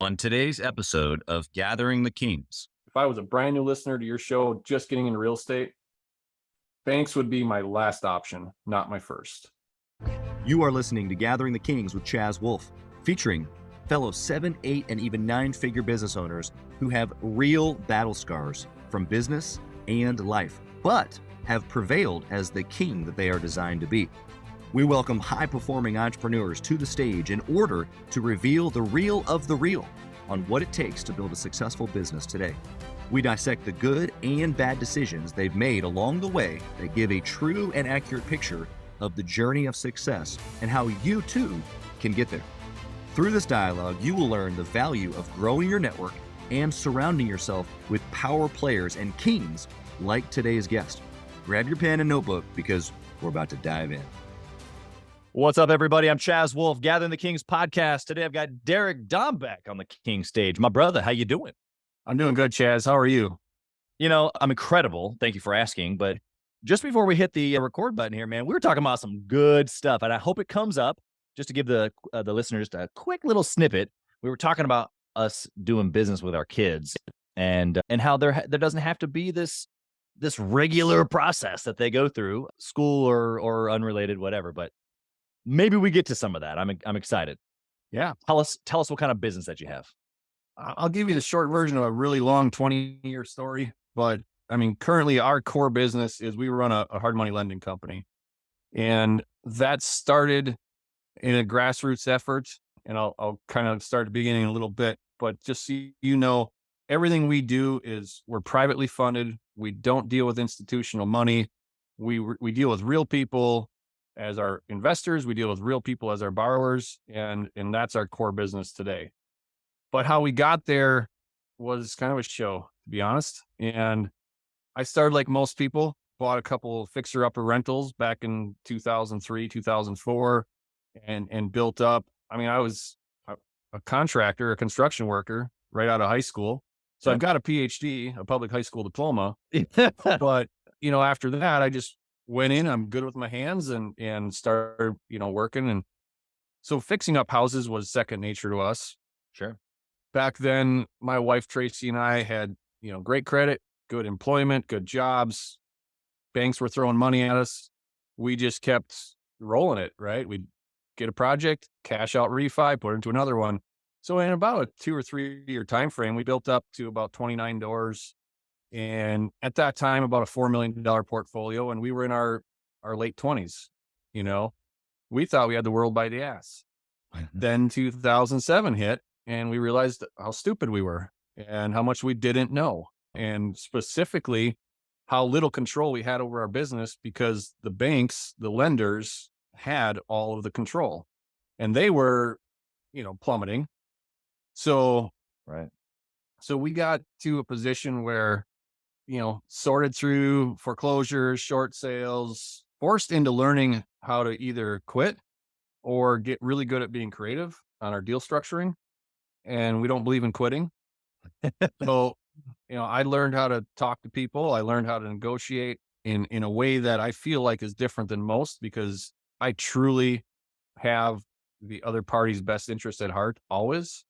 On today's episode of Gathering the Kings. If I was a brand new listener to your show, just getting into real estate, banks would be my last option, not my first. You are listening to Gathering the Kings with Chaz Wolfe, featuring fellow 7, 8, and even 9-figure business owners who have real battle scars from business and life, but have prevailed as the king that they are designed to be. We welcome high-performing entrepreneurs to the stage in order to reveal the real of the real on what it takes to build a successful business today. We dissect the good and bad decisions they've made along the way that give a true and accurate picture of the journey of success and how you too can get there. Through this dialogue, you will learn the value of growing your network and surrounding yourself with power players and kings like today's guest. Grab your pen and notebook because we're about to dive in. What's up, everybody? I'm Chaz Wolfe, Gathering the Kings podcast. Today, I've got Derek Dombeck on the King stage. My brother, how you doing? I'm doing good, Chaz. How are you? You know, I'm incredible. Thank you for asking. But just before we hit the record button here, man, we were talking about some good stuff, and I hope it comes up. Just to give the listeners a quick little snippet, we were talking about us doing business with our kids, and how there doesn't have to be this regular process that they go through, school or unrelated, whatever. But maybe we get to some of that. I'm excited. Yeah. Tell us what kind of business that you have. I'll give you the short version of a really long 20-year story. But I mean, currently our core business is we run a hard money lending company. And that started in a grassroots effort. And I'll kind of start at the beginning a little bit. But just so you know, everything we do is we're privately funded. We don't deal with institutional money. We deal with real people as our investors. We deal with real people as our borrowers, and that's our core business today. But how we got there was kind of a show, to be honest. And I started like most people, bought a couple fixer-upper rentals back in 2003, 2004, and built up. I mean, I was a contractor, a construction worker right out of high school. So I've got a PhD, a public high school diploma. But, after that, I just went in, I'm good with my hands and started, working. And so fixing up houses was second nature to us. Sure. Back then, my wife, Tracy, and I had, great credit, good employment, good jobs. Banks were throwing money at us. We just kept rolling it, right? We'd get a project, cash out refi, put it into another one. So in about a 2 or 3 year time frame, we built up to about 29 doors. And at that time, about a $4 million portfolio. And we were in our late 20s, we thought we had the world by the ass. Then 2007 hit and we realized how stupid we were and how much we didn't know. And specifically how little control we had over our business because the banks, the lenders had all of the control and they were, plummeting. So, right. So we got to a position where, sorted through foreclosures, short sales, forced into learning how to either quit or get really good at being creative on our deal structuring. And we don't believe in quitting. So, I learned how to talk to people. I learned how to negotiate in a way that I feel like is different than most because I truly have the other party's best interest at heart always.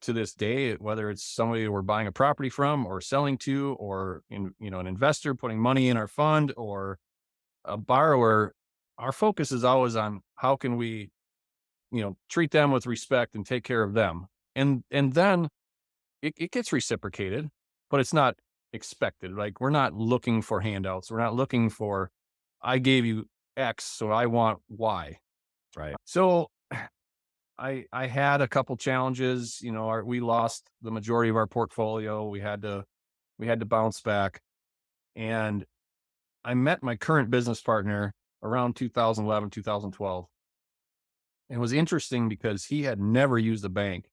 To this day, whether it's somebody we're buying a property from or selling to, or an investor putting money in our fund or a borrower, our focus is always on how can we, treat them with respect and take care of them. And then it gets reciprocated, but it's not expected. Like we're not looking for handouts. We're not looking for, I gave you X, so I want Y. Right. So I had a couple challenges, we lost the majority of our portfolio. We had to bounce back. And I met my current business partner around 2011, 2012. And it was interesting because he had never used a bank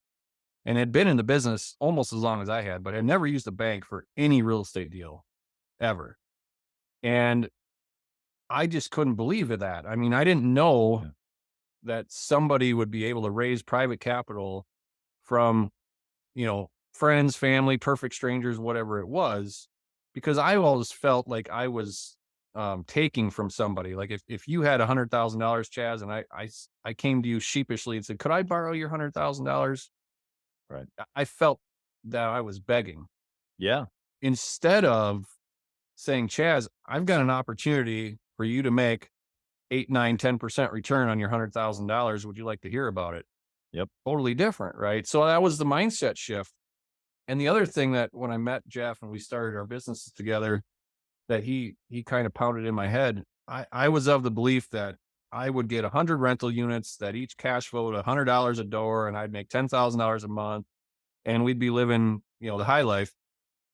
and had been in the business almost as long as I had, but had never used a bank for any real estate deal ever. And I just couldn't believe that. I mean, I didn't know that somebody would be able to raise private capital from, friends, family, perfect strangers, whatever it was, because I always felt like I was taking from somebody. Like if you had $100,000, Chaz, and I came to you sheepishly and said, could I borrow your $100,000? Right. I felt that I was begging. Yeah. Instead of saying, Chaz, I've got an opportunity for you to make 8, 9, 10% return on your $100,000. Would you like to hear about it? Yep. Totally different, right? So that was the mindset shift. And the other thing that when I met Jeff and we started our businesses together, that he kind of pounded in my head, I was of the belief that I would get 100 rental units that each cash flowed $100 a door, and I'd make $10,000 a month, and we'd be living, the high life.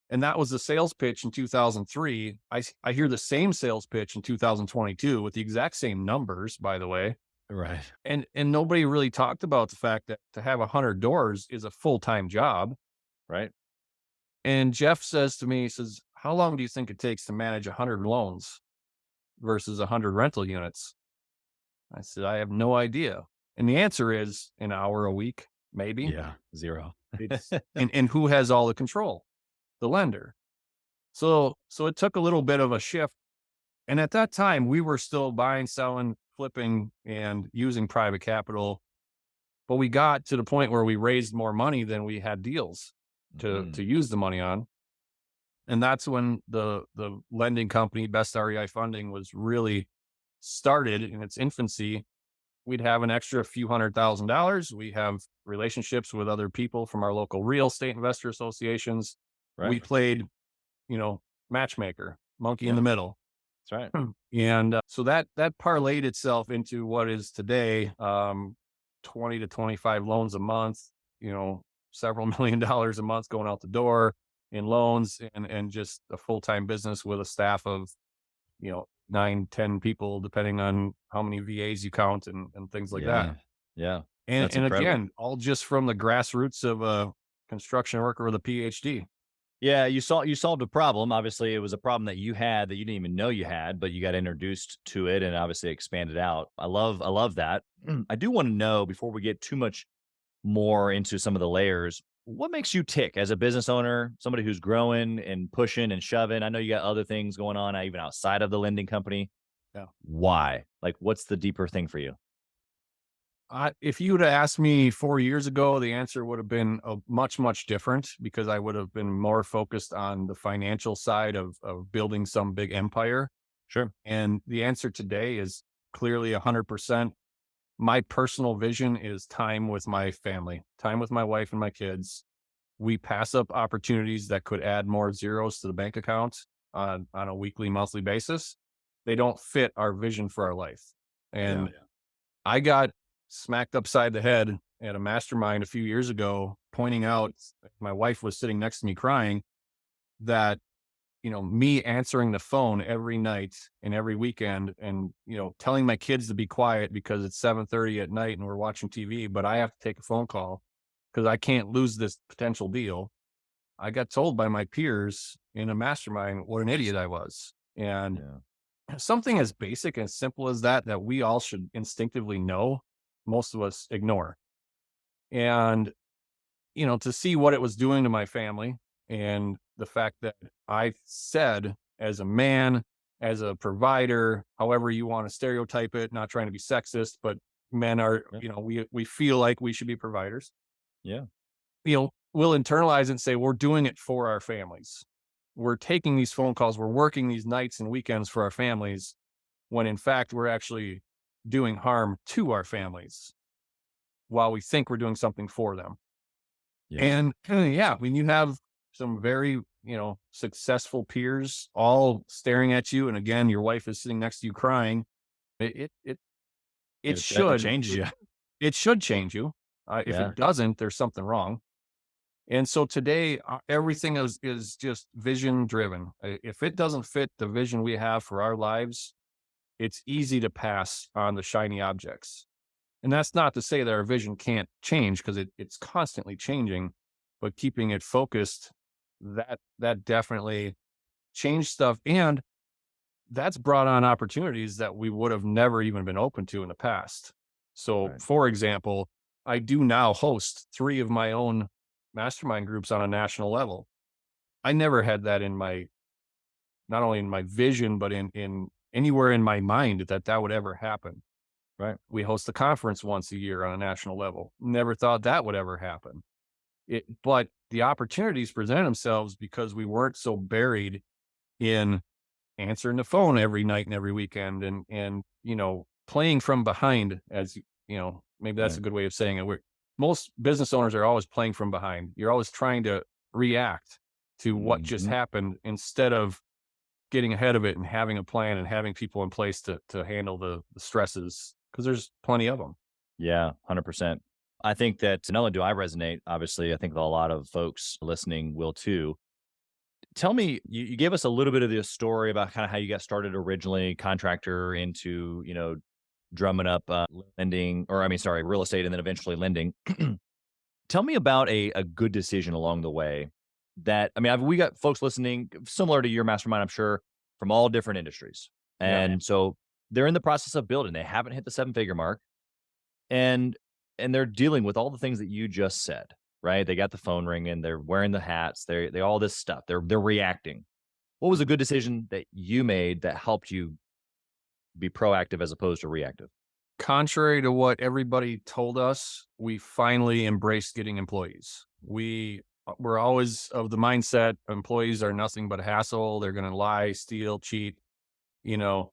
And that was the sales pitch in 2003. I hear the same sales pitch in 2022 with the exact same numbers, by the way. Right. And nobody really talked about the fact that to have 100 doors is a full-time job. Right. And Jeff says to me, he says, how long do you think it takes to manage 100 loans versus 100 rental units? I said, I have no idea. And the answer is an hour a week, maybe. Yeah. 0. It's, and who has all the control? The lender. So it took a little bit of a shift. And at that time, we were still buying, selling, flipping, and using private capital. But we got to the point where we raised more money than we had deals to use the money on. And that's when the lending company, Best REI Funding, was really started in its infancy. We'd have an extra few $100,000. We have relationships with other people from our local real estate investor associations. Right. We played, matchmaker, monkey in the middle. That's right. And so that parlayed itself into what is today 20 to 25 loans a month, several $1 million a month going out the door in loans, and just a full-time business with a staff of, 9, 10 people, depending on how many VAs you count and things like that. Yeah. And That's incredible. again, all just from the grassroots of a construction worker with a PhD. Yeah, you solved a problem. Obviously, it was a problem that you had that you didn't even know you had, but you got introduced to it and obviously expanded out. I love that. I do want to know, before we get too much more into some of the layers, what makes you tick as a business owner, somebody who's growing and pushing and shoving? I know you got other things going on, even outside of the lending company. Yeah. Why? Like, what's the deeper thing for you? If you would have asked me 4 years ago, the answer would have been much, much different, because I would have been more focused on the financial side of building some big empire. Sure. And the answer today is clearly 100%. My personal vision is time with my family, time with my wife and my kids. We pass up opportunities that could add more zeros to the bank account on a weekly, monthly basis. They don't fit our vision for our life. And I got smacked upside the head at a mastermind a few years ago, pointing out, my wife was sitting next to me crying, that, me answering the phone every night and every weekend and, telling my kids to be quiet because it's 7:30 at night and we're watching TV, but I have to take a phone call because I can't lose this potential deal. I got told by my peers in a mastermind what an idiot I was. And something as basic and simple as that we all should instinctively know, most of us ignore. And, to see what it was doing to my family, and the fact that I said, as a man, as a provider, however you want to stereotype it, not trying to be sexist, but men are, we feel like we should be providers. Yeah. We'll internalize it and say, we're doing it for our families. We're taking these phone calls, we're working these nights and weekends for our families, when in fact, we're actually doing harm to our families while we think we're doing something for them. And when you have some very, successful peers all staring at you, and again, your wife is sitting next to you crying, it should change you. It should change you. If it doesn't, there's something wrong. And so today, everything is just vision driven. If it doesn't fit the vision we have for our lives, it's easy to pass on the shiny objects. And that's not to say that our vision can't change, because it's constantly changing, but keeping it focused, that definitely changed stuff. And that's brought on opportunities that we would have never even been open to in the past. So for example, I do now host 3 of my own mastermind groups on a national level. I never had that in not only in my vision, but in anywhere in my mind that would ever happen. Right. We host a conference once a year on a national level. Never thought that would ever happen. But the opportunities present themselves because we weren't so buried in answering the phone every night and every weekend and, playing from behind, as maybe that's Right. a good way of saying it. Most business owners are always playing from behind. You're always trying to react to what just Mhm. happened instead of getting ahead of it and having a plan and having people in place to handle the stresses, because there's plenty of them. Yeah, 100%. I think that not only do I resonate, obviously, I think a lot of folks listening will too. Tell me, you gave us a little bit of the story about kind of how you got started originally, contractor into, drumming up lending, or I mean, sorry, real estate, and then eventually lending. Tell me about a good decision along the way that, I mean, we got folks listening similar to your mastermind, I'm sure, from all different industries. Yeah. And so they're in the process of building. They haven't hit the seven-figure mark, and they're dealing with all the things that you just said, right? They got the phone ringing, they're wearing the hats, they all this stuff. They're reacting. What was a good decision that you made that helped you be proactive as opposed to reactive? Contrary to what everybody told us, we finally embraced getting employees. We were always of the mindset employees are nothing but a hassle. They're going to lie, steal, cheat, you know.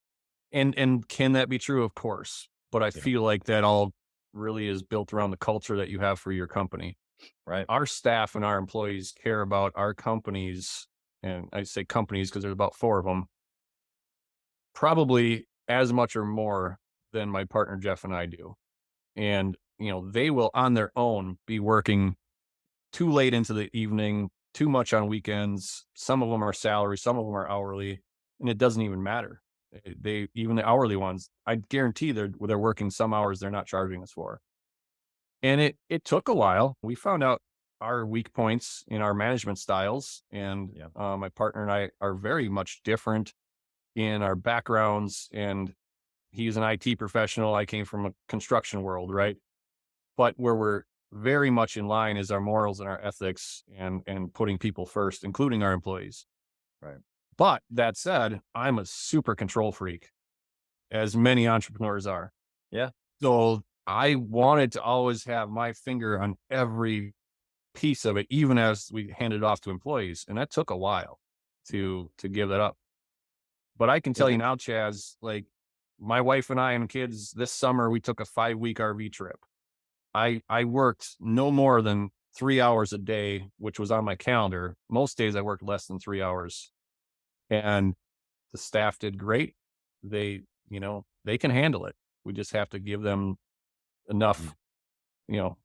And can that be true? Of course. But I Yeah. feel like that all really is built around the culture that you have for your company. Right. Our staff and our employees care about our companies, and I say companies because there's about 4 of them, probably as much or more than my partner Jeff and I do. And, they will on their own be working too late into the evening, too much on weekends. Some of them are salary, some of them are hourly, and it doesn't even matter. Even the hourly ones, I guarantee they're working some hours they're not charging us for. And it took a while. We found out our weak points in our management styles, and Yeah. my partner and I are very much different in our backgrounds. And he's an IT professional. I came from a construction world, right? But where we're very much in line is our morals and our ethics and putting people first, including our employees. Right. But that said, I'm a super control freak, as many entrepreneurs are. Yeah. So I wanted to always have my finger on every piece of it, even as we handed it off to employees. And that took a while to give that up. But I can tell you now, Chaz, like my wife and I and kids this summer, we took a 5-week RV trip. I worked no more than 3 hours a day, which was on my calendar. Most days I worked less than 3 hours, and the staff did great. They, they can handle it. We just have to give them enough, you know,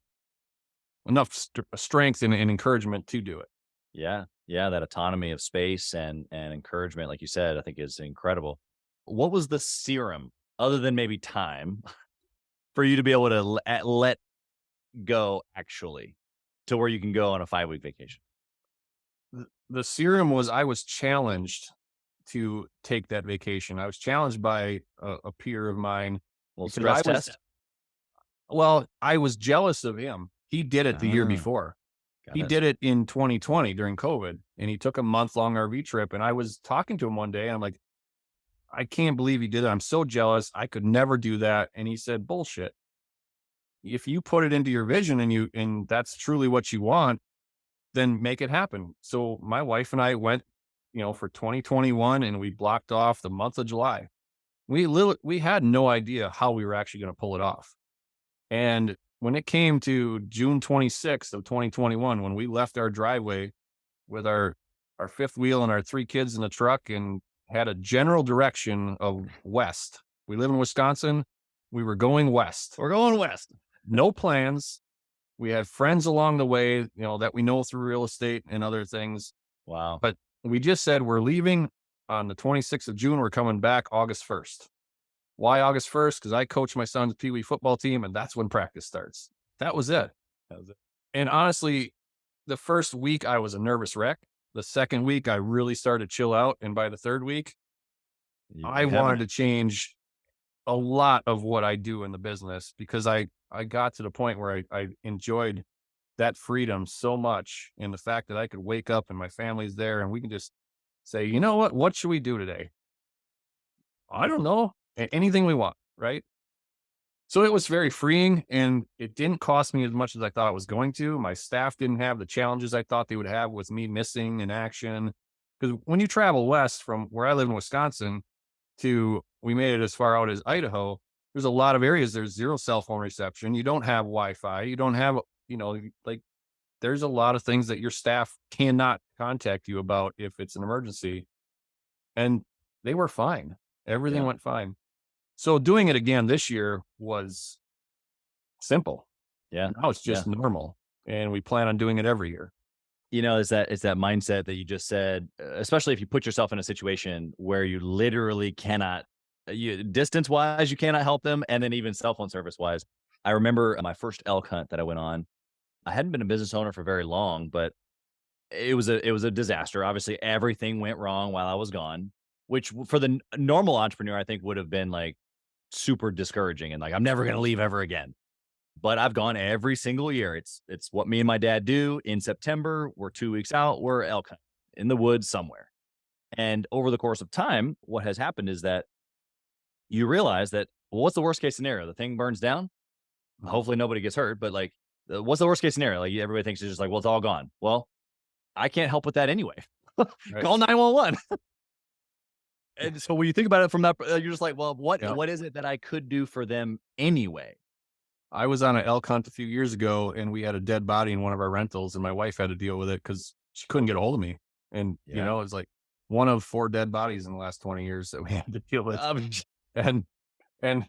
strength and encouragement to do it. Yeah. Yeah. That autonomy of space and encouragement, like you said, I think is incredible. What was the serum other than maybe time for you to be able to let go actually to where you can go on a 5-week vacation? The serum was I was challenged to take that vacation. I was challenged by a peer of mine Well, because stress test. I was jealous of him. He did it the year Ah, before. got He it. did it in 2020 during COVID, and he took a month-long RV trip. And I was talking to him one day, and I'm like, I can't believe he did it. I'm so jealous. I could never do that. And he said, bullshit. If you put it into your vision and that's truly what you want, then make it happen. So my wife and I went, for 2021, and we blocked off the month of July. We had no idea how we were actually going to pull it off. And when it came to June 26th of 2021, when we left our driveway with our fifth wheel and our 3 kids in the truck and had a general direction of west. We live in Wisconsin. We were going west. We're going west. No plans. We had friends along the way, that we know through real estate and other things. Wow. But we just said we're leaving on the 26th of June. We're coming back August 1st. Why August 1st? Because I coach my son's Pee Wee football team, and that's when practice starts. That was it. And honestly, the first week I was a nervous wreck. The second week I really started to chill out. And by the third week, I wanted to change a lot of what I do in the business because I got to the point where I enjoyed that freedom so much. And the fact that I could wake up and my family's there and we can just say, you know what should we do today? I don't know. Anything we want, right? So it was very freeing, and it didn't cost me as much as I thought it was going to. My staff didn't have the challenges I thought they would have with me missing in action. Because when you travel west from where I live in Wisconsin to, we made it as far out as Idaho, there's a lot of areas, there's zero cell phone reception. You don't have Wi-Fi. You don't have, like, there's a lot of things that your staff cannot contact you about if it's an emergency. And they were fine. Everything Yeah. went fine. So doing it again this year was simple. Yeah. Now it's Yeah. just normal. And we plan on doing it every year. It's that mindset that you just said, especially if you put yourself in a situation where you literally cannot, distance wise, you cannot help them. And then even cell phone service wise. I remember my first elk hunt that I went on. I hadn't been a business owner for very long, but it was a disaster. Obviously, everything went wrong while I was gone, which for the normal entrepreneur, I think would have been like super discouraging and like, I'm never going to leave ever again. But I've gone every single year. It's what me and my dad do. In September, we're 2 weeks out, we're elk hunting in the woods somewhere. And over the course of time, what has happened is that you realize that, well, what's the worst case scenario? The thing burns down. Hopefully nobody gets hurt, but like, what's the worst case scenario? Like everybody thinks it's just like, well, it's all gone. Well, I can't help with that anyway. Right? Call 911. And so when you think about it from that, you're just like, well, Yeah. what is it that I could do for them anyway? I was on an elk hunt a few years ago, and we had a dead body in one of our rentals, and my wife had to deal with it because she couldn't get a hold of me. And, Yeah. it was like one of 4 dead bodies in the last 20 years that we had to deal with. Um, And and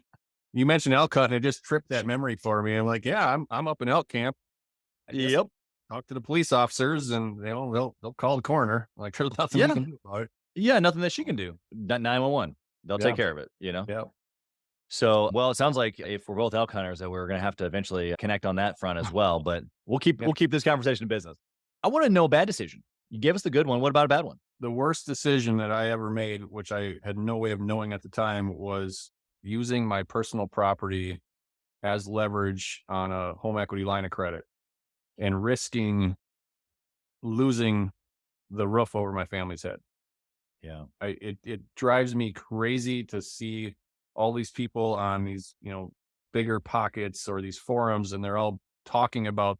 you mentioned elk hunt, and it just tripped that memory for me. I'm like, yeah, I'm up in elk camp. I guess yep. talk to the police officers, and they'll call the coroner. Like, there's nothing we Yeah. can do about it. Yeah. Nothing that she can do. 911. They'll Yeah. take care of it, Yeah. So, well, it sounds like if we're both elk hunters, that we're going to have to eventually connect on that front as well. But we'll keep Yeah. we'll keep this conversation in business. I want to know a bad decision. You gave us the good one. What about a bad one? The worst decision that I ever made, which I had no way of knowing at the time, was using my personal property as leverage on a home equity line of credit and risking losing the roof over my family's head. Yeah. It drives me crazy to see all these people on these, bigger pockets or these forums, and they're all talking about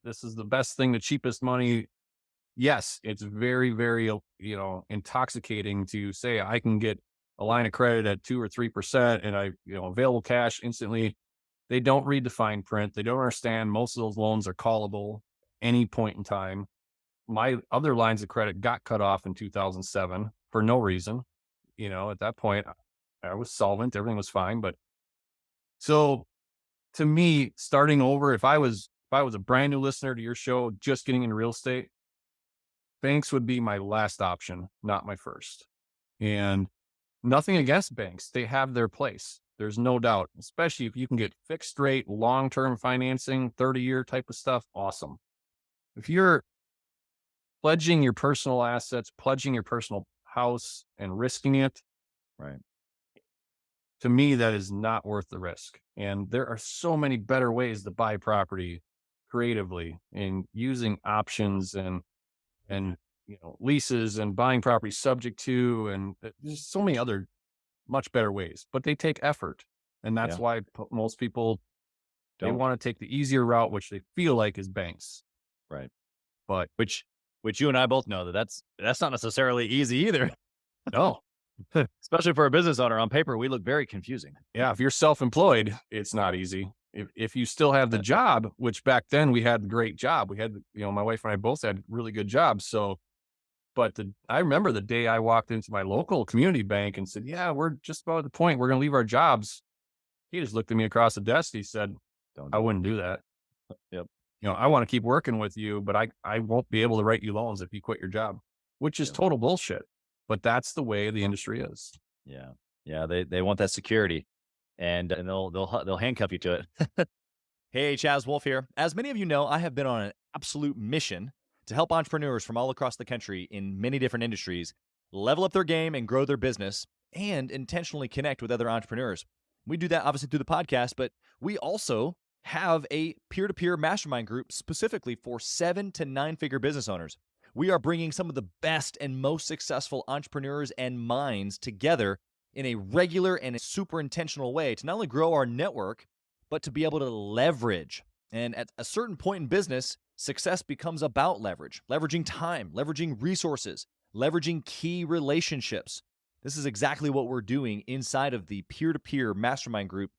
this is the best thing, the cheapest money. Yes, it's very, very, intoxicating to say I can get a line of credit at 2 or 3% and available cash instantly. They don't read the fine print. They don't understand most of those loans are callable any point in time. My other lines of credit got cut off in 2007 for no reason. At that point, I was solvent. Everything was fine. But so to me, starting over, if I was a brand new listener to your show, just getting into real estate, banks would be my last option, not my first. And nothing against banks. They have their place. There's no doubt, especially if you can get fixed rate, long-term financing, 30-year type of stuff. Awesome. If you're pledging your personal assets, pledging your personal house and risking it, Right. to me, that is not worth the risk. And there are so many better ways to buy property creatively and using options and leases and buying property subject to, and there's so many other much better ways, but they take effort. And that's Yeah. why most people, they Don't. want to take the easier route, which they feel like is banks. Right. But Which you and I both know that's not necessarily easy either. no, Especially for a business owner. On paper, we look very confusing. yeah, if you're self-employed, it's not easy. If you still have the job, which back then we had a great job, we had, my wife and I both had really good jobs. So, but I remember the day I walked into my local community bank and said, yeah, we're just about at the point we're going to leave our jobs. He just looked at me across the desk. He said, Don't I wouldn't do that. Yep. I want to keep working with you, but I won't be able to write you loans if you quit your job, which is Yep. total bullshit. But that's the way the industry is. Yeah. Yeah. They want that security, and they'll handcuff you to it. Hey, Chaz Wolfe here. As many of you know, I have been on an absolute mission to help entrepreneurs from all across the country in many different industries level up their game and grow their business and intentionally connect with other entrepreneurs. We do that obviously through the podcast, but we also have a peer-to-peer mastermind group specifically for 7 to 9 figure business owners. We are bringing some of the best and most successful entrepreneurs and minds together in a regular and a super intentional way to not only grow our network, but to be able to leverage. And at a certain point in business, success becomes about leverage, leveraging time, leveraging resources, leveraging key relationships. This is exactly what we're doing inside of the peer-to-peer mastermind group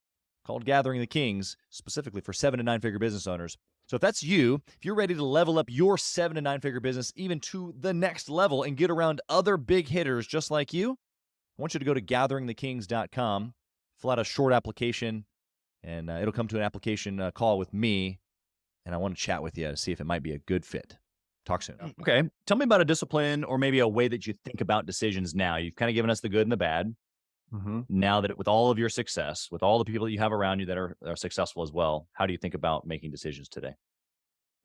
called Gathering the Kings, specifically for 7 to 9 figure business owners. So if that's you, if you're ready to level up your 7 to 9 figure business even to the next level and get around other big hitters just like you, I want you to go to gatheringthekings.com, fill out a short application, and it'll come to an application call with me, and I want to chat with you to see if it might be a good fit. Talk soon. Okay. Tell me about a discipline or maybe a way that you think about decisions now. You've kind of given us the good and the bad. Now that with all of your success, with all the people that you have around you that are successful as well, how do you think about making decisions today?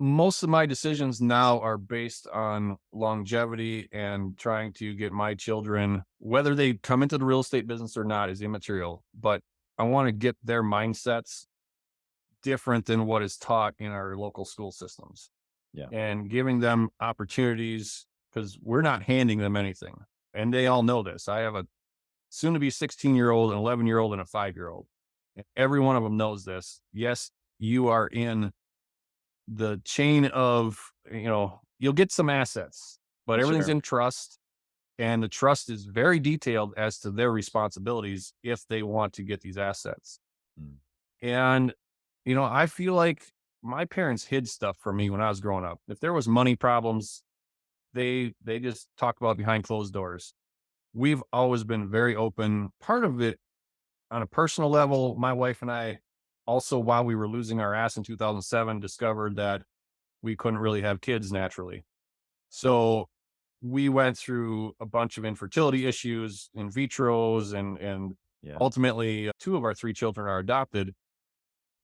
Most of my decisions now are based on longevity and trying to get my children, whether they come into the real estate business or not is immaterial, but I want to get their mindsets different than what is taught in our local school systems. Yeah. And giving them opportunities, because we're not handing them anything. And they all know this. I have a soon to be 16-year-old, an 11-year-old, and a 5-year-old. And every one of them knows this. Yes, you are in the chain of, you'll get some assets, but everything's in trust. And the trust is very detailed as to their responsibilities if they want to get these assets. And, I feel like my parents hid stuff from me when I was growing up. If there was money problems, they just talk about behind closed doors. We've always been very open. Part of it on a personal level, my wife and I also, while we were losing our ass in 2007, discovered that we couldn't really have kids naturally. So we went through a bunch of infertility issues, in vitros, and ultimately 2 of our 3 children are adopted.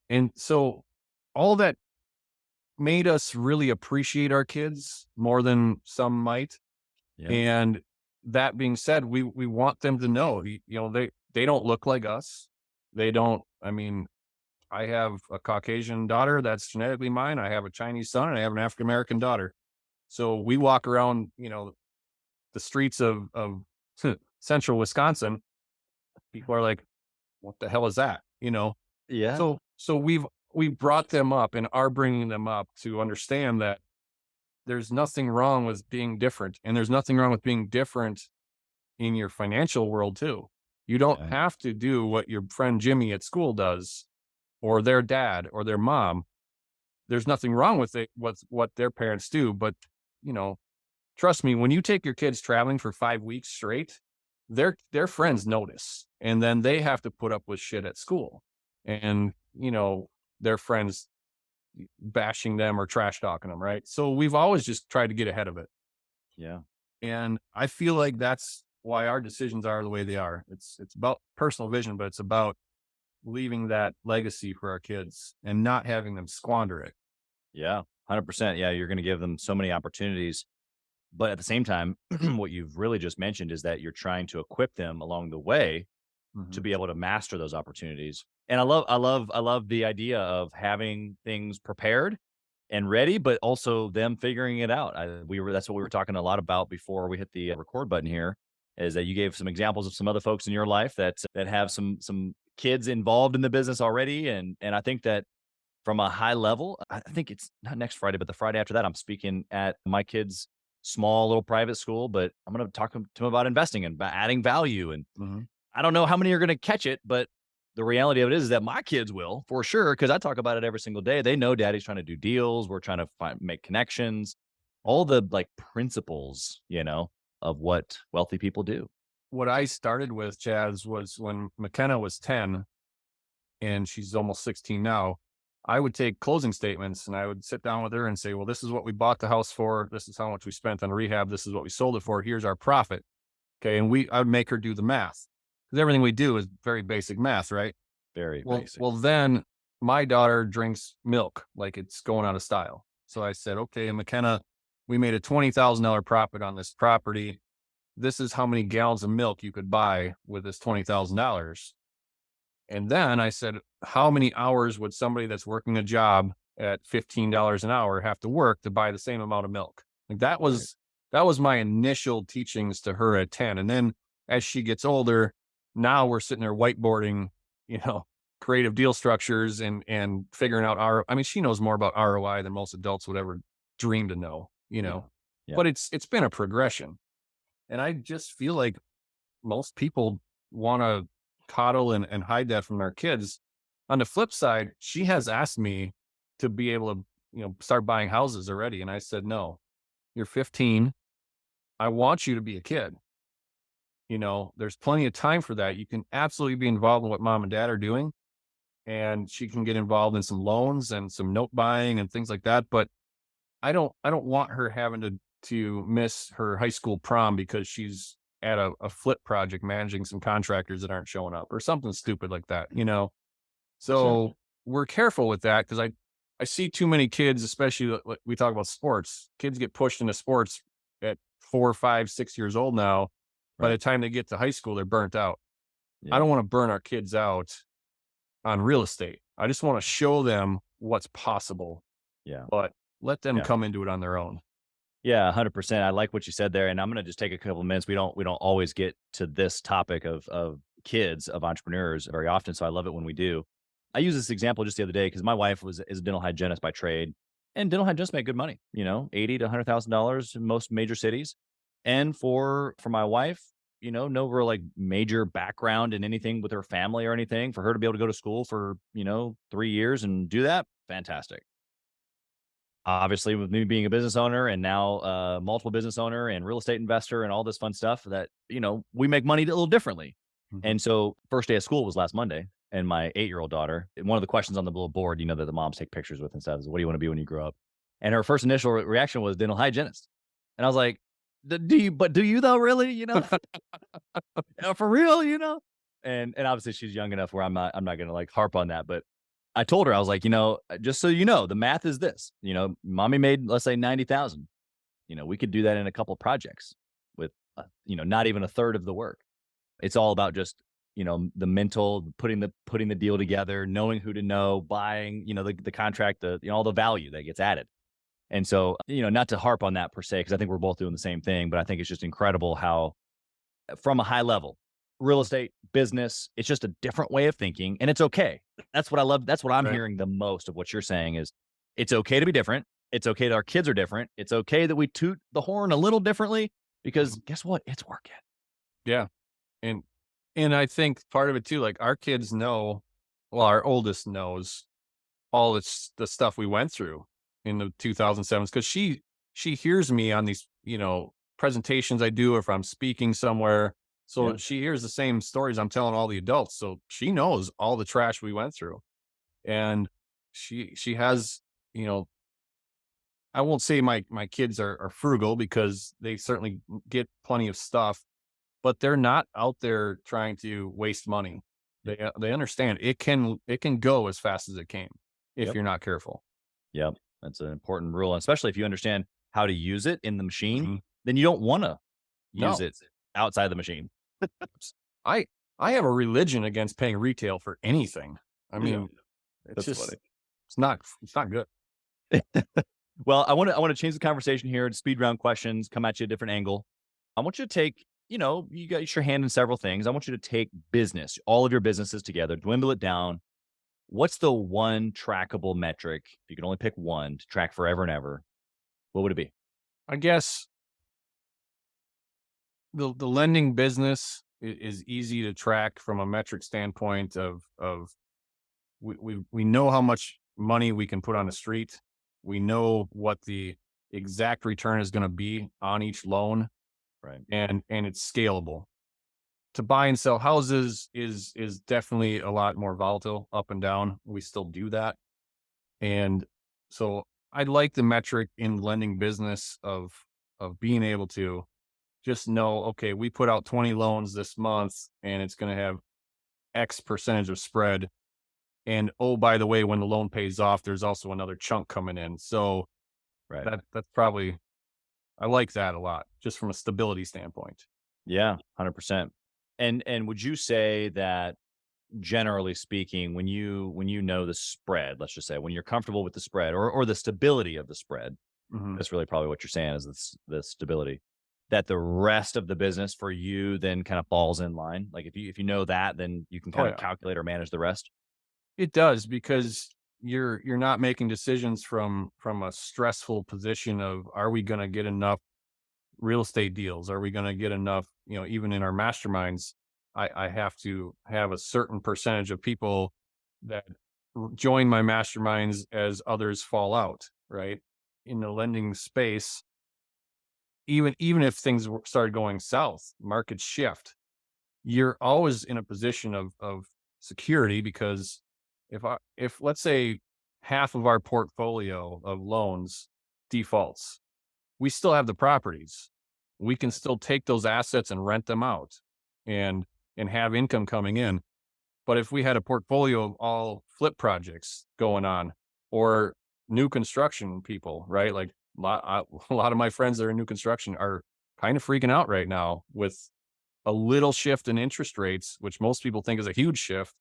And so all that made us really appreciate our kids more than some might. Yeah. And that being said, we want them to know, they don't look like us. They don't, I have a Caucasian daughter that's genetically mine. I have a Chinese son and I have an African-American daughter. So we walk around, the streets of central Wisconsin. People are like, what the hell is that? Yeah. So we've brought them up and are bringing them up to understand that there's nothing wrong with being different. And there's nothing wrong with being different in your financial world too. You don't have to do what your friend Jimmy at school does, or their dad or their mom. There's nothing wrong with it, what their parents do. But, trust me, when you take your kids traveling for 5 weeks straight, their friends notice, and then they have to put up with shit at school, and, their friends bashing them or trash talking them. Right. So we've always just tried to get ahead of it. Yeah. And I feel like that's why our decisions are the way they are. It's about personal vision, but it's about leaving that legacy for our kids and not having them squander it. Yeah. 100%. Yeah. You're going to give them so many opportunities. But at the same time, what you've really just mentioned is that you're trying to equip them along the way to be able to master those opportunities. And I love the idea of having things prepared and ready, but also them figuring it out. That's what we were talking a lot about before we hit the record button here, is that you gave some examples of some other folks in your life that have some kids involved in the business already. And I think that from a high level, I think it's not next Friday, but the Friday after that, I'm speaking at my kids' small little private school, but I'm going to talk to them about investing and about adding value. And I don't know how many are going to catch it, but the reality of it is that my kids will, for sure, because I talk about it every single day. They know daddy's trying to do deals. We're trying to make connections, all the principles, of what wealthy people do. What I started with, Chaz, was when McKenna was 10 and she's almost 16 now, I would take closing statements and I would sit down with her and say, well, this is what we bought the house for. This is how much we spent on rehab. This is what we sold it for. Here's our profit. Okay. And I would make her do the math, because everything we do is very basic math, right? Very basic. Well, then my daughter drinks milk like it's going out of style. So I said, okay, McKenna, we made a $20,000 profit on this property. This is how many gallons of milk you could buy with this $20,000. And then I said, how many hours would somebody that's working a job at $15 an hour have to work to buy the same amount of milk? Like that was my initial teachings to her at 10. And then as she gets older, now we're sitting there whiteboarding, creative deal structures and figuring out I mean, she knows more about ROI than most adults would ever dream to know, Yeah. but it's been a progression. And I just feel like most people want to coddle and hide that from their kids. On the flip side, she has asked me to be able to, start buying houses already. And I said, no, you're 15. I want you to be a kid. There's plenty of time for that. You can absolutely be involved in what mom and dad are doing. And she can get involved in some loans and some note buying and things like that. But I don't want her having to miss her high school prom because she's at a flip project managing some contractors that aren't showing up or something stupid like that, So Sure. we're careful with that because I see too many kids, especially we talk about sports. Kids get pushed into sports at 4, 5, 6 years old now. By the Right. time they get to high school, they're burnt out. I Yeah. don't want to burn our kids out on real estate. I just want to show them what's possible, Yeah. but let them Yeah. come into it on their own. Yeah, 100%. I like what you said there, and I'm gonna just take a couple of minutes. We don't always get to this topic of kids, of entrepreneurs very often, so I love it when we do. I use this example just the other day because my wife is a dental hygienist by trade, and dental hygienists make good money, 80 to $100,000 in most major cities. And for my wife, no real like major background in anything with her family or anything, for her to be able to go to school for, 3 years and do that, fantastic. Obviously, with me being a business owner and now multiple business owner and real estate investor and all this fun stuff, that we make money a little differently. Mhm. And so first day of school was last Monday, and my 8-year-old daughter, one of the questions on the little board, that the moms take pictures with and stuff, is, what do you want to be when you grow up? And her first initial reaction was dental hygienist. And I was like, do you though, really? For real, And obviously she's young enough where I'm not gonna like harp on that. But I told her, I was like, just so you know, the math is this. Mommy made, let's say, 90,000. We could do that in a couple of projects with not even a third of the work. It's all about just, the mental, putting the deal together, knowing who to know, buying, the contract, all the value that gets added. And so, not to harp on that per se, because I think we're both doing the same thing, but I think it's just incredible how, from a high level, real estate, business, it's just a different way of thinking, and it's okay. That's what I love. That's what I'm Right. hearing the most of what you're saying is, it's okay to be different. It's okay that our kids are different. It's okay that we toot the horn a little differently, because guess what? It's working. Yeah. And I think part of it too, like our kids know, well, our oldest knows all the stuff we went through in the 2007s because she hears me on these, presentations I do, if I'm speaking somewhere. So Yeah. she hears the same stories I'm telling all the adults. So she knows all the trash we went through. And she has, I won't say my kids are frugal because they certainly get plenty of stuff, but they're not out there trying to waste money. They understand it can go as fast as it came if Yep. you're not careful. Yep. That's an important rule. And especially if you understand how to use it in the machine, Mhm. then you don't want to use No. it outside the machine. I have a religion against paying retail for anything. I Yeah. mean, That's it's just funny. it's not good. Well, I want to change the conversation here to speed round questions, come at you a different angle. I want you to take, you got your hand in several things. I want you to take business, all of your businesses together, dwindle it down. What's the one trackable metric, if you could only pick one to track forever and ever, what would it be? I guess the lending business is easy to track from a metric standpoint of we know how much money we can put on the street. We know what the exact return is going to be on each loan, Right. and it's scalable. To buy and sell houses is definitely a lot more volatile, up and down. We still do that. And so I like the metric in lending business of being able to just know, okay, we put out 20 loans this month and it's going to have X percentage of spread. And oh, by the way, when the loan pays off, there's also another chunk coming in. So Right. that's probably, I like that a lot, just from a stability standpoint. Yeah, 100%. And would you say that, generally speaking, when you know the spread, let's just say, when you're comfortable with the spread or the stability of the spread, Mhm. that's really probably what you're saying, is the stability. that the rest of the business for you then kind of falls in line? Like if you know that, then you can Oh, kind of yeah. calculate or manage the rest. It does, because you're not making decisions from a stressful position of, are we going to get enough real estate deals? Are we going to get enough, even in our masterminds, I have to have a certain percentage of people that join my masterminds as others fall out, right? In the lending space, even if things started going south, markets shift, you're always in a position of security, because if let's say half of our portfolio of loans defaults, we still have the properties. We can still take those assets and rent them out and have income coming in. But if we had a portfolio of all flip projects going on, or new construction people, right? Like a lot of my friends that are in new construction are kind of freaking out right now with a little shift in interest rates, which most people think is a huge shift,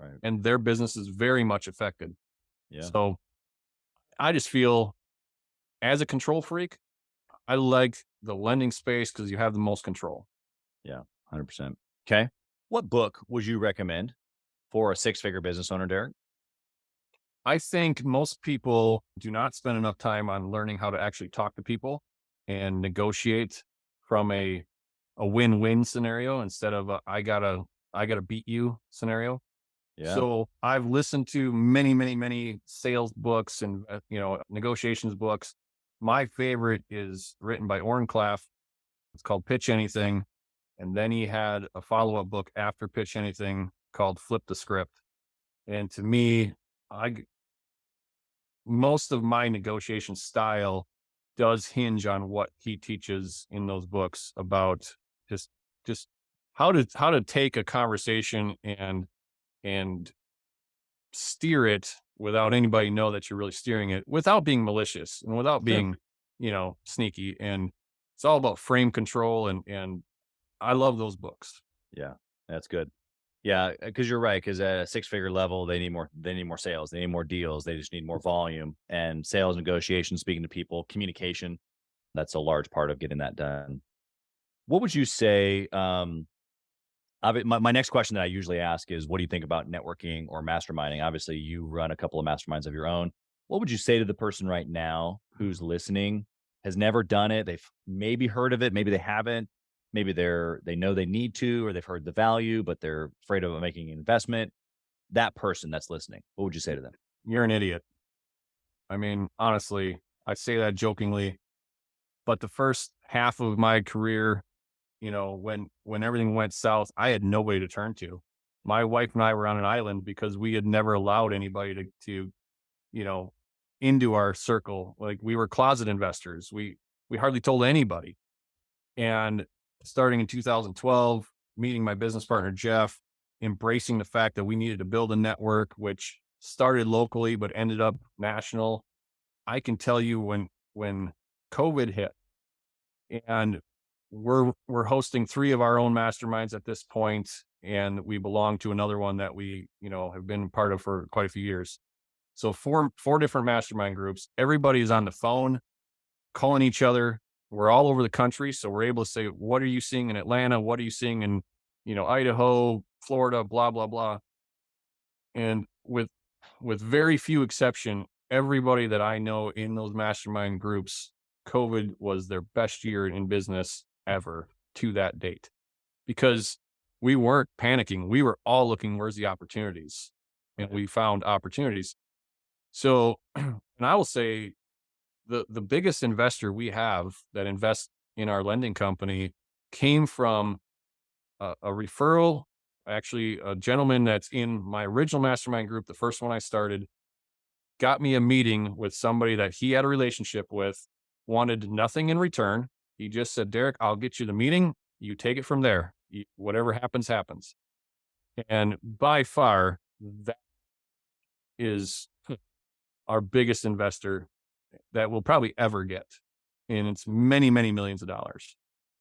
Right. and their business is very much affected. Yeah. So I just feel, as a control freak, I like the lending space because you have the most control. Yeah. 100%. Okay. What book would you recommend for a six-figure business owner, Derek? I think most people do not spend enough time on learning how to actually talk to people and negotiate from a win-win scenario, instead of a, I gotta beat you scenario. Yeah. So I've listened to many, many, many sales books and negotiations books. My favorite is written by Orncliffe. It's called Pitch Anything, and then he had a follow-up book after Pitch Anything called Flip the Script. And to me, I most of my negotiation style does hinge on what he teaches in those books about just just how to take a conversation and steer it without anybody know that you're really steering it, without being malicious and without Sure. being, sneaky. And it's all about frame control, and I love those books. Yeah. That's good. Yeah, because you're right. Because at a six-figure level, they need more. They need more sales. They need more deals. They just need more volume and sales, negotiation, speaking to people, communication. That's a large part of getting that done. What would you say? My next question that I usually ask is, what do you think about networking or masterminding? Obviously, you run a couple of masterminds of your own. What would you say to the person right now who's listening, has never done it? They've maybe heard of it, maybe they haven't. Maybe they know they need to, or they've heard the value, but they're afraid of making an investment. That person that's listening, what would you say to them? You're an idiot. I mean, honestly, I say that jokingly, but the first half of my career, when everything went south, I had nobody to turn to. My wife and I were on an island because we had never allowed anybody to you know, into our circle. Like, we were closet investors. We hardly told anybody. And starting in 2012, meeting my business partner, Jeff, embracing the fact that we needed to build a network, which started locally, but ended up national. I can tell you, when COVID hit, and we're hosting 3 of our own masterminds at this point, and we belong to another one that we, have been part of for quite a few years. So four different mastermind groups. Everybody is on the phone, calling each other. We're all over the country, so we're able to say, what are you seeing in Atlanta? What are you seeing in, Idaho, Florida, blah, blah, blah. And with very few exception, everybody that I know in those mastermind groups, COVID was their best year in business ever to that date, because we weren't panicking. We were all looking, where's the opportunities? And we found opportunities. So, and I will say, the biggest investor we have that invests in our lending company came from a referral. Actually, a gentleman that's in my original mastermind group, the first one I started, got me a meeting with somebody that he had a relationship with, wanted nothing in return. He just said, Derek, I'll get you the meeting. You take it from there. Whatever happens, happens. And by far, that is our biggest investor that we'll probably ever get. And it's many, many millions of dollars.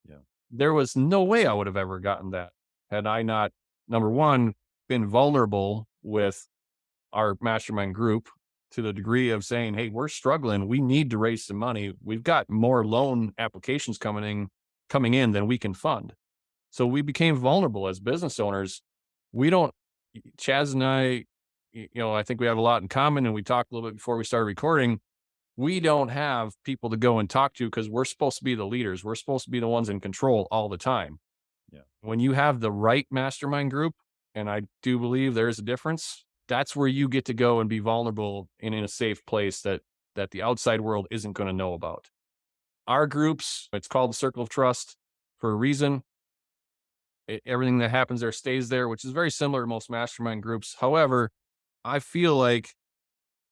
Yeah. There was no way I would have ever gotten that had I not, number one, been vulnerable with our mastermind group to the degree of saying, hey, we're struggling. We need to raise some money. We've got more loan applications coming in coming in than we can fund. So we became vulnerable as business owners. Chaz and I, I think we have a lot in common, and we talked a little bit before we started recording. We don't have people to go and talk to because we're supposed to be the leaders. We're supposed to be the ones in control all the time. Yeah. When you have the right mastermind group, and I do believe there's a difference, that's where you get to go and be vulnerable and in a safe place that the outside world isn't going to know about. Our groups, it's called the Circle of Trust for a reason. Everything that happens there stays there, which is very similar to most mastermind groups. However, I feel like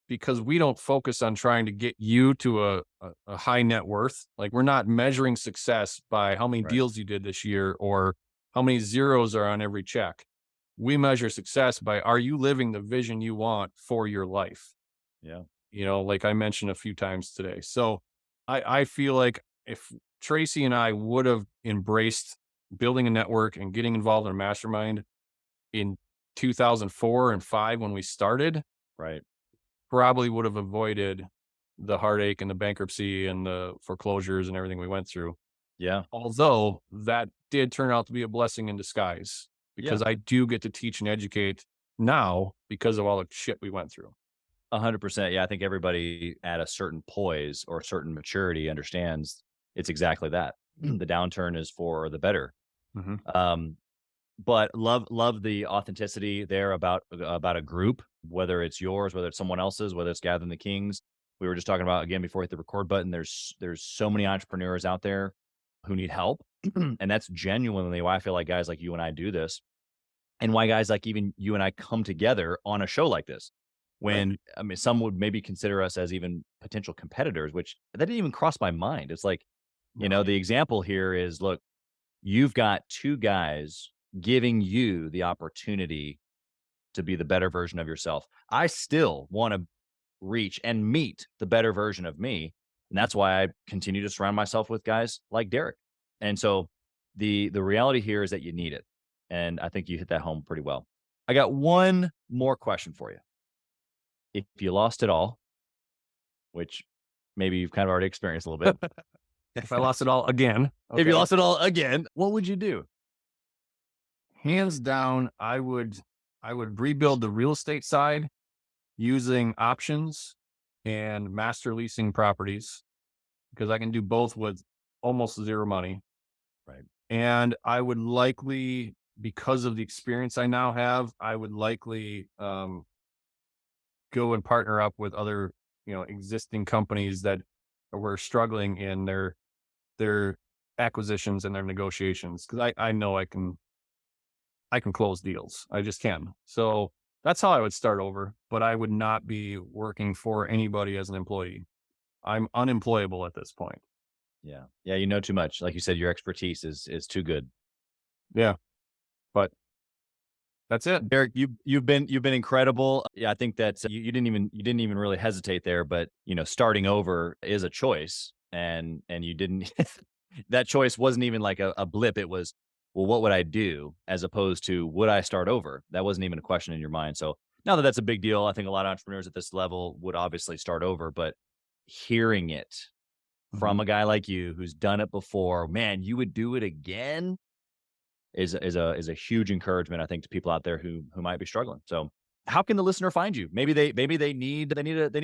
because we don't focus on trying to get you to a high net worth, like we're not measuring success by how many Right. deals you did this year or how many zeros are on every check. We measure success by, are you living the vision you want for your life? Yeah. Like I mentioned a few times today. So I feel like if Tracy and I would have embraced building a network and getting involved in a mastermind in 2004 and 5 when we started, Right. probably would have avoided the heartache and the bankruptcy and the foreclosures and everything we went through. Yeah. Although that did turn out to be a blessing in disguise because I do get to teach and educate now because of all the shit we went through. 100%. Yeah. I think everybody at a certain poise or certain maturity understands it's exactly that. The downturn is for the better. Mhm. But love the authenticity there about a group, whether it's yours, whether it's someone else's, whether it's Gathering the Kings. We were just talking about, again, before we hit the record button, there's so many entrepreneurs out there who need help. And that's genuinely why I feel like guys like you and I do this, and why guys like even you and I come together on a show like this. When, I mean, some would maybe consider us as even potential competitors, which that didn't even cross my mind. It's like, the example here is, look, you've got two guys giving you the opportunity to be the better version of yourself. I still want to reach and meet the better version of me. And that's why I continue to surround myself with guys like Derek. And so the reality here is that you need it. And I think you hit that home pretty well. I got one more question for you. If you lost it all, which maybe you've kind of already experienced a little bit. If I lost it all again, If you lost it all again, what would you do? hands down, I would rebuild the real estate side using options and master leasing properties because I can do both with almost zero money. Right. And I would likely, because of the experience I now have, I would likely go and partner up with other, existing companies that were struggling in their acquisitions and their negotiations. Cause I know I can close deals. I just can. So that's how I would start over, but I would not be working for anybody as an employee. I'm unemployable at this point. Yeah. Yeah. You know too much. Like you said, your expertise is too good. Yeah. But that's it. Derek, you've been incredible. Yeah, I think that you didn't even really hesitate there, but starting over is a choice, and you didn't. That choice wasn't even like a blip. It was, well, what would I do, as opposed to would I start over? That wasn't even a question in your mind. So now that that's a big deal, I think a lot of entrepreneurs at this level would obviously start over. But hearing it from a guy like you who's done it before, man, you would do it again, is a huge encouragement, I think, to people out there who might be struggling. So how can the listener find you? Maybe they need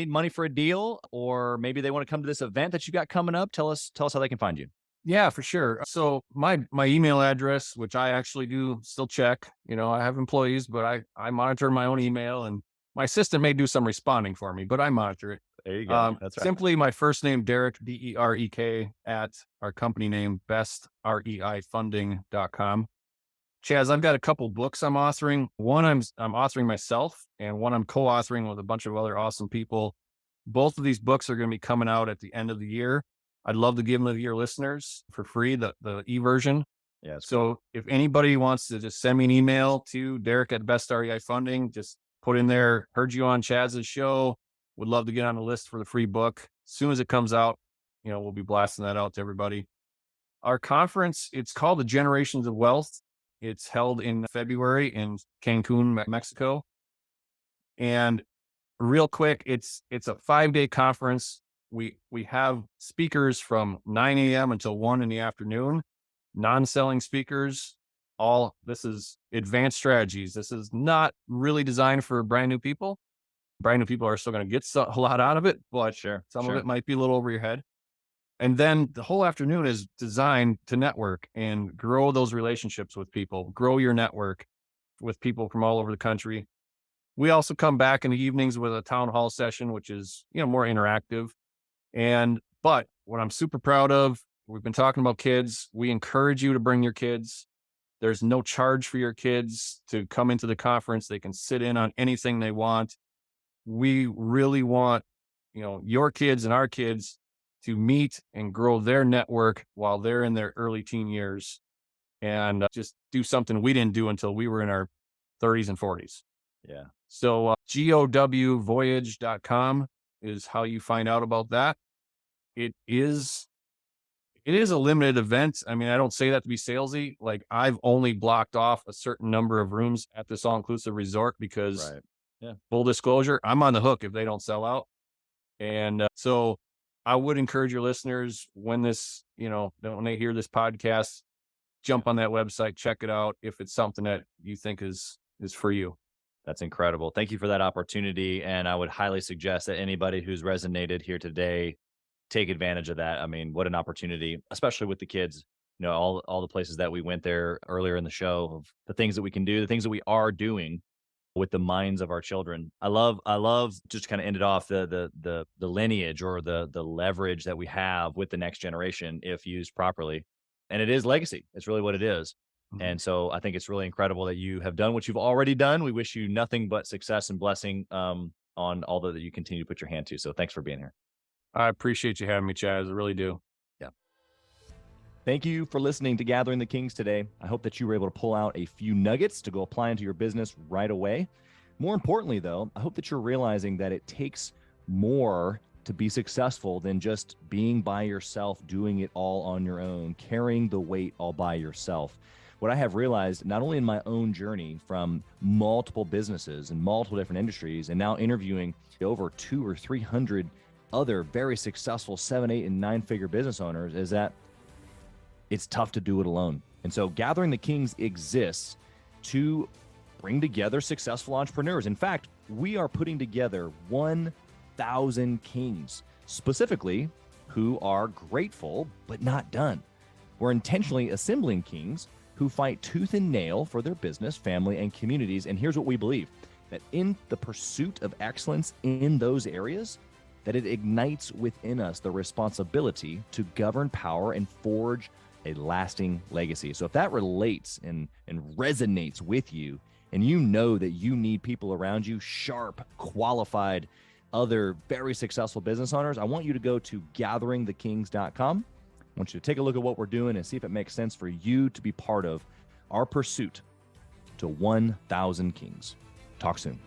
money for a deal, or maybe they want to come to this event that you got coming up. Tell us how they can find you. Yeah, for sure. So my email address, which I actually do still check, I have employees, but I monitor my own email, and my assistant may do some responding for me, but I monitor it. There you go. That's right. Simply my first name, Derek, Derek, at our company name, REI Funding.com. Chaz, I've got a couple books I'm authoring. One I'm authoring myself, and one I'm co-authoring with a bunch of other awesome people. Both of these books are going to be coming out at the end of the year. I'd love to give them to your listeners for free, the e-version. Yeah. So if anybody wants to just send me an email to Derek at Best REI Funding, just put in there, heard you on Chaz's show, would love to get on the list for the free book. As soon as it comes out, we'll be blasting that out to everybody. Our conference, it's called the Generations of Wealth. It's held in February in Cancun, Mexico. And real quick, it's a 5-day conference. We have speakers from 9 a.m. until 1 in the afternoon. non-selling speakers. All this is advanced strategies. This is not really designed for brand new people. Brand new people are still going to get a lot out of it, but some of it might be a little over your head. And then the whole afternoon is designed to network and grow those relationships with people, grow your network with people from all over the country. We also come back in the evenings with a town hall session, which is, more interactive. But what I'm super proud of, we've been talking about kids. We encourage you to bring your kids. There's no charge for your kids to come into the conference. They can sit in on anything they want. We really want, your kids and our kids to meet and grow their network while they're in their early teen years, and just do something we didn't do until we were in our 30s and 40s. Yeah. So gowvoyage.com is how you find out about that. It is a limited event. I mean, I don't say that to be salesy. Like, I've only blocked off a certain number of rooms at this all-inclusive resort because, full disclosure, I'm on the hook if they don't sell out. And so I would encourage your listeners, when when they hear this podcast, jump on that website, check it out if it's something that you think is for you. That's incredible. Thank you for that opportunity. And I would highly suggest that anybody who's resonated here today, take advantage of that. I mean, what an opportunity, especially with the kids, all the places that we went there earlier in the show, of the things that we can do, the things that we are doing with the minds of our children. I love just to kind of end it off, the lineage or the leverage that we have with the next generation if used properly. And it is legacy. It's really what it is. Mm-hmm. And so I think it's really incredible that you have done what you've already done. We wish you nothing but success and blessing on all that you continue to put your hand to. So thanks for being here. I appreciate you having me, Chaz. I really do. Yeah. Thank you for listening to Gathering the Kings today. I hope that you were able to pull out a few nuggets to go apply into your business right away. More importantly, though, I hope that you're realizing that it takes more to be successful than just being by yourself, doing it all on your own, carrying the weight all by yourself. What I have realized, not only in my own journey from multiple businesses and multiple different industries, and now interviewing over 200 or 300 other very successful 7, 8, and 9-figure business owners, is that it's tough to do it alone. And so Gathering the Kings exists to bring together successful entrepreneurs. In fact, we are putting together 1,000 kings, specifically, who are grateful but not done. We're intentionally assembling kings who fight tooth and nail for their business, family, and communities. And here's what we believe, that in the pursuit of excellence in those areas, that it ignites within us the responsibility to govern power and forge a lasting legacy. So if that relates and resonates with you, and you know that you need people around you, sharp, qualified, other very successful business owners, I want you to go to gatheringthekings.com. I want you to take a look at what we're doing and see if it makes sense for you to be part of our pursuit to 1,000 kings. Talk soon.